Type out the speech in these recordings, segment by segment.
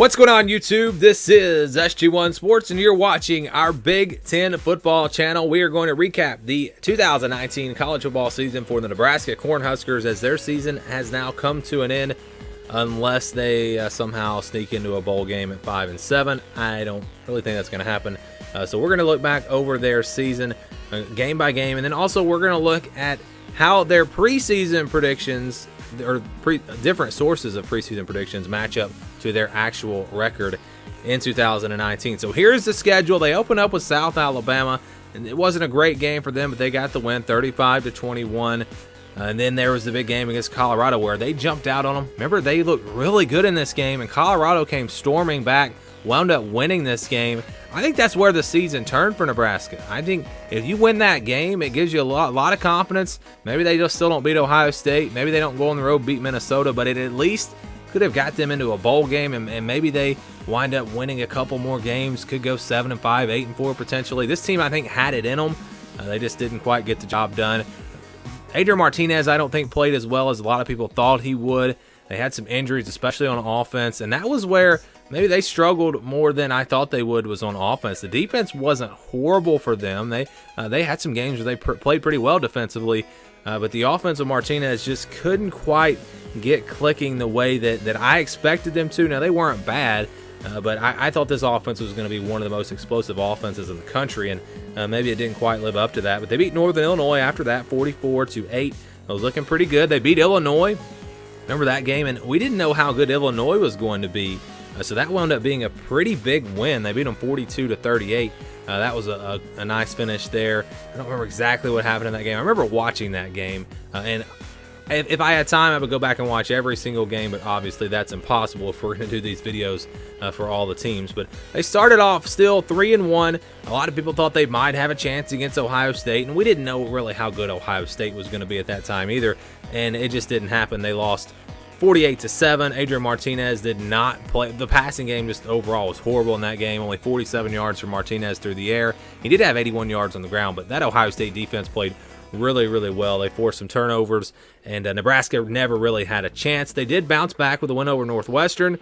What's going on, YouTube? This is SG1 Sports, and you're watching our Big Ten football channel. We are going to recap the 2019 college football season for the Nebraska Cornhuskers, as their season has now come to an end, unless they somehow sneak into a bowl game at 5-7. I don't really think that's going to happen. So we're going to look back over their season game by game, and then also we're going to look at how their preseason predictions, or different sources of preseason predictions, match up to their actual record in 2019. So here's the schedule. They open up with South Alabama, and it wasn't a great game for them, but they got the win 35-21. And then there was the big game against Colorado where they jumped out on them. Remember, they looked really good in this game, and Colorado came storming back, wound up winning this game. I think that's where the season turned for Nebraska. I think if you win that game, it gives you a lot of confidence. Maybe they just still don't beat Ohio State. Maybe they don't go on the road, beat Minnesota, but it at least could have got them into a bowl game, and maybe they wind up winning a couple more games. Could go 7-5, 8-4 potentially. This team, I think, had it in them. They just didn't quite get the job done. Adrian Martinez, I don't think, played as well as a lot of people thought he would. They had some injuries, especially on offense, and that was where maybe they struggled more than I thought they would, was on offense. The defense wasn't horrible for them. They had some games where they played pretty well defensively, but the offense of Martinez just couldn't quite get clicking the way that I expected them to. Now, they weren't bad, but I thought this offense was going to be one of the most explosive offenses in the country, and maybe it didn't quite live up to that. But they beat Northern Illinois after that, 44-8. It was looking pretty good. They beat Illinois. Remember that game? And we didn't know how good Illinois was going to be, so that wound up being a pretty big win. They beat them 42-38. That was a nice finish there. I don't remember exactly what happened in that game. I remember watching that game, and if I had time, I would go back and watch every single game, but obviously that's impossible if we're going to do these videos for all the teams. But they started off still 3-1. A lot of people thought they might have a chance against Ohio State, and we didn't know really how good Ohio State was going to be at that time either, and it just didn't happen. They lost 48-7. Adrian Martinez did not play. The passing game just overall was horrible in that game. Only 47 yards for Martinez through the air. He did have 81 yards on the ground, but that Ohio State defense played really well. They forced some turnovers, and Nebraska never really had a chance. They did bounce back with a win over Northwestern,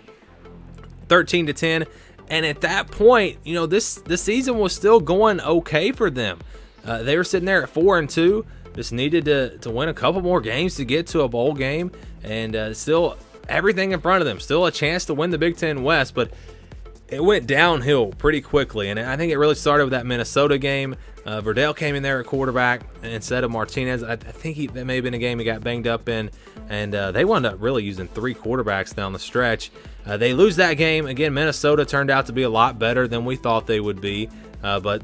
13-10. And at that point, you know, this season was still going okay for them. They were sitting there at 4-2. Just needed to win a couple more games to get to a bowl game, and still everything in front of them. Still a chance to win the Big Ten West, but it went downhill pretty quickly, and I think it really started with that Minnesota game. Verdell came in there at quarterback instead of Martinez. I think that may have been a game he got banged up in, and they wound up really using 3 quarterbacks down the stretch. They lose that game. Again, Minnesota turned out to be a lot better than we thought they would be, but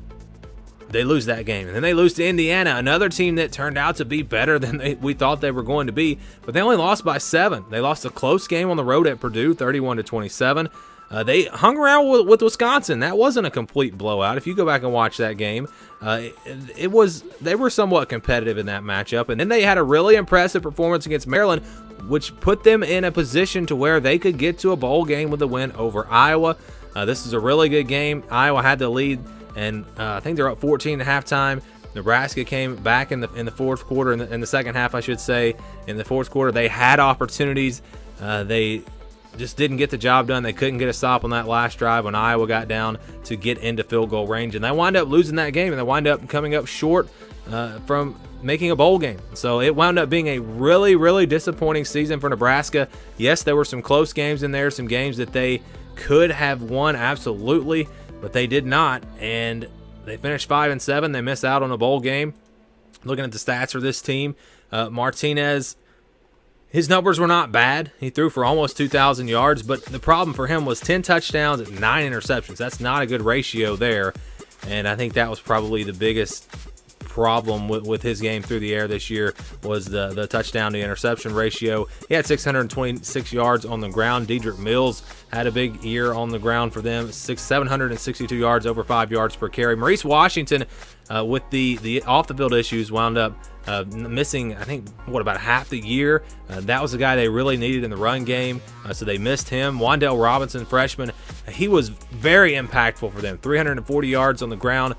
they lose that game. And then they lose to Indiana, another team that turned out to be better than we thought they were going to be, but they only lost by 7. They lost a close game on the road at Purdue, 31-27. They hung around with Wisconsin. That wasn't a complete blowout. If you go back and watch that game, they were somewhat competitive in that matchup. And then they had a really impressive performance against Maryland, which put them in a position to where they could get to a bowl game with a win over Iowa. This is a really good game. Iowa had the lead, and I think they're up 14 at halftime. Nebraska came back in the fourth quarter, in the second half, I should say. In the fourth quarter, they had opportunities. They just didn't get the job done. They couldn't get a stop on that last drive when Iowa got down to get into field goal range, and they wind up losing that game, and they wind up coming up short from making a bowl game. So it wound up being a really disappointing season for Nebraska. Yes, there were some close games in there, some games that they could have won, absolutely, but they did not, and they finished 5-7. They missed out on a bowl game. Looking at the stats for this team, Martinez, his numbers were not bad. He threw for almost 2,000 yards, but the problem for him was 10 touchdowns and 9 interceptions. That's not a good ratio there, and I think that was probably the biggest problem with his game through the air this year, was the touchdown to interception ratio. He had 626 yards on the ground. Dedrick Mills had a big year on the ground for them, 762 yards, over 5 yards per carry. Maurice Washington, with the off the field issues, wound up missing, I think, about half the year. That was the guy they really needed in the run game, so they missed him. Wan'Dale Robinson, freshman, he was very impactful for them. 340 yards on the ground,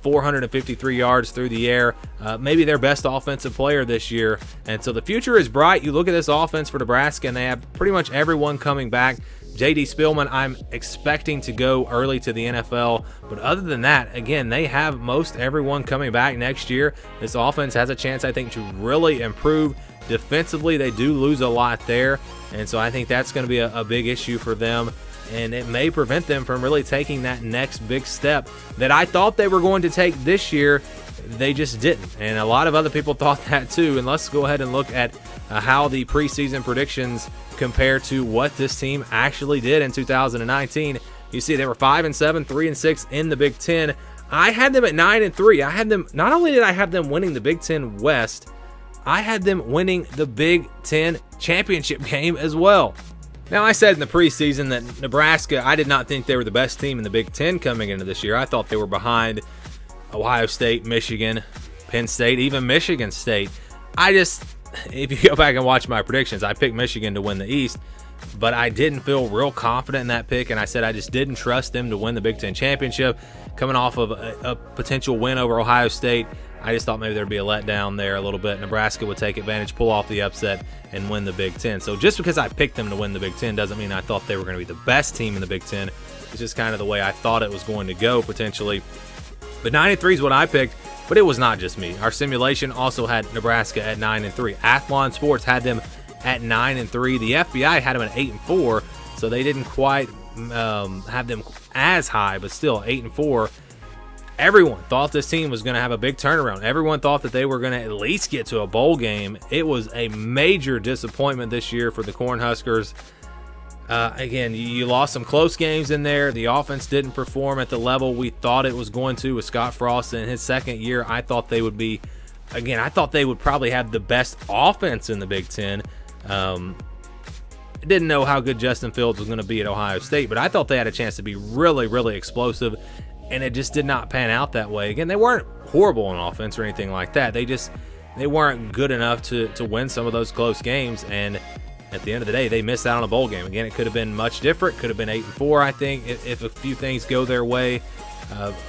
453 yards through the air, maybe their best offensive player this year. And so the future is bright. You look at this offense for Nebraska, and they have pretty much everyone coming back. J.D. Spielman, I'm expecting to go early to the NFL. But other than that, again, they have most everyone coming back next year. This offense has a chance, I think, to really improve. Defensively, they do lose a lot there. And so I think that's going to be a big issue for them. And it may prevent them from really taking that next big step that I thought they were going to take this year. They just didn't. And a lot of other people thought that too. And let's go ahead and look at how the preseason predictions compare to what this team actually did in 2019. You see, they were 5-7, 3-6 in the Big Ten. I had them at 9-3. I had them, not only did I have them winning the Big Ten West, I had them winning the Big Ten championship game as well. Now, I said in the preseason that Nebraska, I did not think they were the best team in the Big Ten coming into this year. I thought they were behind Ohio State, Michigan, Penn State, even Michigan State. If you go back and watch my predictions, I picked Michigan to win the East, but I didn't feel real confident in that pick, and I said I just didn't trust them to win the Big Ten championship. Coming off of a potential win over Ohio State, I just thought maybe there'd be a letdown there a little bit. Nebraska would take advantage, pull off the upset, and win the Big Ten. So just because I picked them to win the Big Ten doesn't mean I thought they were going to be the best team in the Big Ten. It's just kind of the way I thought it was going to go potentially. But 9-3 is what I picked, but it was not just me. Our simulation also had Nebraska at 9-3. Athlon Sports had them at 9-3. The FBI had them at 8-4, so they didn't quite have them as high, but still 8-4. Everyone thought this team was going to have a big turnaround. Everyone thought that they were going to at least get to a bowl game. It was a major disappointment this year for the Cornhuskers. Again, you lost some close games in there. The offense didn't perform at the level we thought it was going to with Scott Frost in his second year. I thought they would be, again, I thought they would probably have the best offense in the Big Ten. Didn't know how good Justin Fields was going to be at Ohio State, but I thought they had a chance to be really, really explosive, and it just did not pan out that way. Again, they weren't horrible on offense or anything like that. They weren't good enough to win some of those close games, and at the end of the day, they missed out on a bowl game. Again, it could have been much different. Could have been 8-4, I think, if a few things go their way,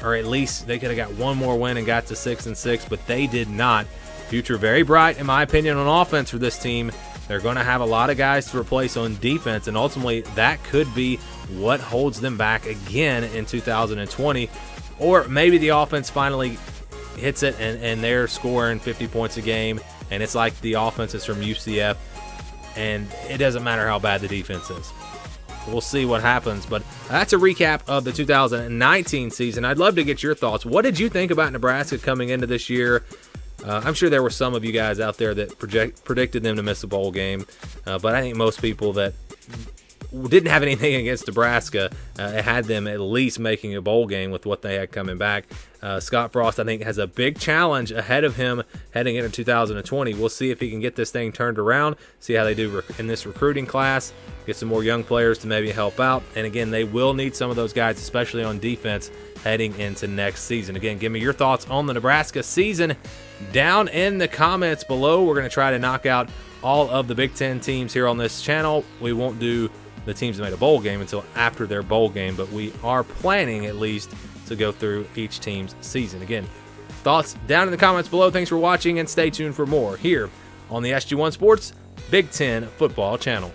or at least they could have got one more win and got to 6-6, but they did not. Future very bright, in my opinion, on offense for this team. They're going to have a lot of guys to replace on defense, and ultimately that could be what holds them back again in 2020. Or maybe the offense finally hits it and they're scoring 50 points a game, and it's like the offense is from UCF, and it doesn't matter how bad the defense is. We'll see what happens, but that's a recap of the 2019 season. I'd love to get your thoughts. What did you think about Nebraska coming into this year? I'm sure there were some of you guys out there that predicted them to miss a bowl game, but I think most people that didn't have anything against Nebraska had them at least making a bowl game with what they had coming back. Scott Frost, I think, has a big challenge ahead of him heading into 2020. We'll see if he can get this thing turned around, see how they do in this recruiting class, get some more young players to maybe help out. And again, they will need some of those guys, especially on defense, heading into next season. Again, give me your thoughts on the Nebraska season down in the comments below. We're going to try to knock out all of the Big Ten teams here on this channel. We won't do the teams that made a bowl game until after their bowl game, but we are planning at least to go through each team's season. Again, thoughts down in the comments below. Thanks for watching, and stay tuned for more here on the SG1 Sports Big Ten Football Channel.